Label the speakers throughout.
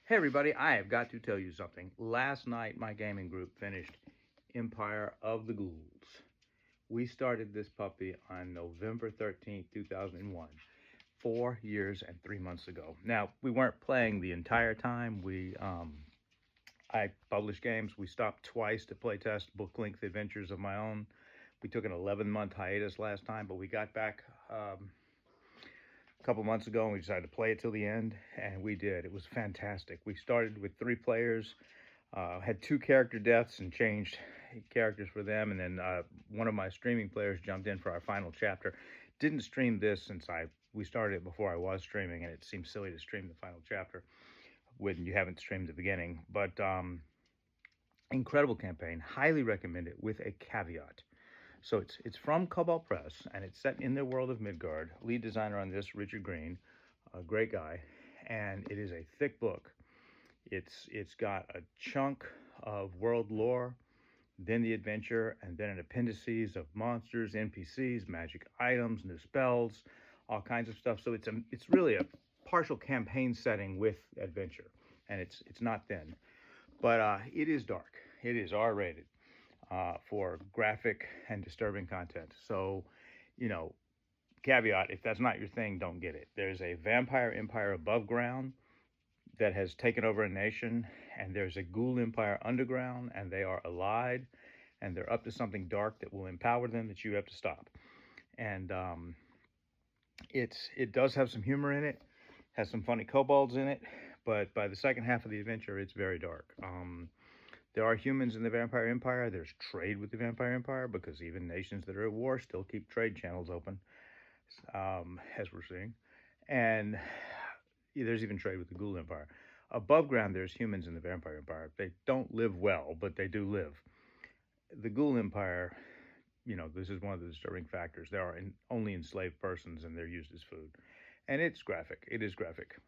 Speaker 1: Hey everybody, I have got to tell you something. Last night my gaming group finished Empire of the Ghouls. We started this puppy on November 13th, 2001, 4 years and 3 months ago. Now, we weren't playing the entire time. I published games. We stopped twice to play test book-length adventures of my own. We took an 11-month hiatus last time, but we got back a couple months ago and we decided to play it till the end, and we did. It was fantastic. We started with 3 players, had 2 character deaths and changed characters for them, and then one of my streaming players jumped in for our final chapter. Didn't stream this since we started it before I was streaming, and it seems silly to stream the final chapter when you haven't streamed the beginning. But incredible campaign. Highly recommend it, with a caveat. So it's from Cobalt Press, and it's set in the world of Midgard. Lead designer on this, Richard Green, a great guy, and it is a thick book. It's got a chunk of world lore, then the adventure, and then an appendices of monsters, NPCs, magic items, new spells, all kinds of stuff. So it's really a partial campaign setting with adventure, and it's not thin, but it is dark. It is R-rated. For graphic and disturbing content. So, caveat, if that's not your thing, don't get it. There's a vampire empire above ground that has taken over a nation, and there's a ghoul empire underground, and they are allied, and they're up to something dark that will empower them that you have to stop. And it does have some humor in it, has some funny kobolds in it, but by the second half of the adventure, it's very dark. There are humans in the Vampire Empire. There's trade with the Vampire Empire, because even nations that are at war still keep trade channels open, as we're seeing. And there's even trade with the Ghoul Empire. Above ground, there's humans in the Vampire Empire. They don't live well, but they do live. The Ghoul Empire, this is one of the disturbing factors. There are only enslaved persons, and they're used as food. And it's graphic. It is graphic.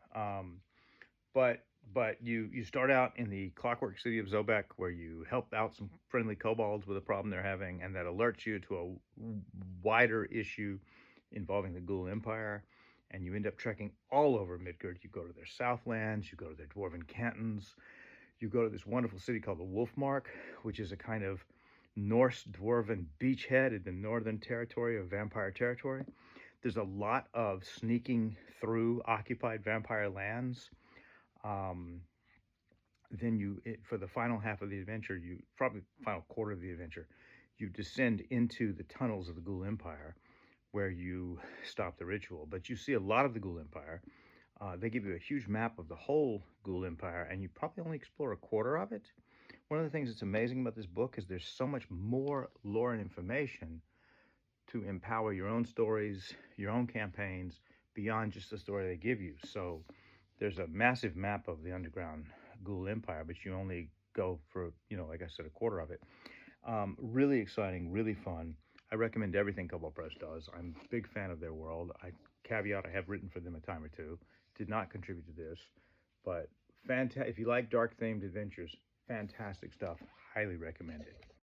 Speaker 1: But you start out in the clockwork city of Zobek, where you help out some friendly kobolds with a problem they're having, and that alerts you to a wider issue involving the Ghoul Empire, and you end up trekking all over Midgard. You go to their southlands, you go to their dwarven cantons, you go to this wonderful city called the Wolfmark, which is a kind of Norse dwarven beachhead in the northern territory of vampire territory. There's a lot of sneaking through occupied vampire lands. Then for the final half of the adventure, probably final quarter of the adventure, you descend into the tunnels of the Ghoul Empire, where you stop the ritual. But you see a lot of the Ghoul Empire. They give you a huge map of the whole Ghoul Empire, and you probably only explore a quarter of it. One of the things that's amazing about this book is there's so much more lore and information to empower your own stories, your own campaigns, beyond just the story they give you. So there's a massive map of the underground Ghoul Empire, but you only go for, like I said, a quarter of it. Really exciting, really fun. I recommend everything Cobalt Press does. I'm a big fan of their world. Caveat, I have written for them a time or two. Did not contribute to this, but fantastic. If you like dark themed adventures, fantastic stuff. Highly recommend it.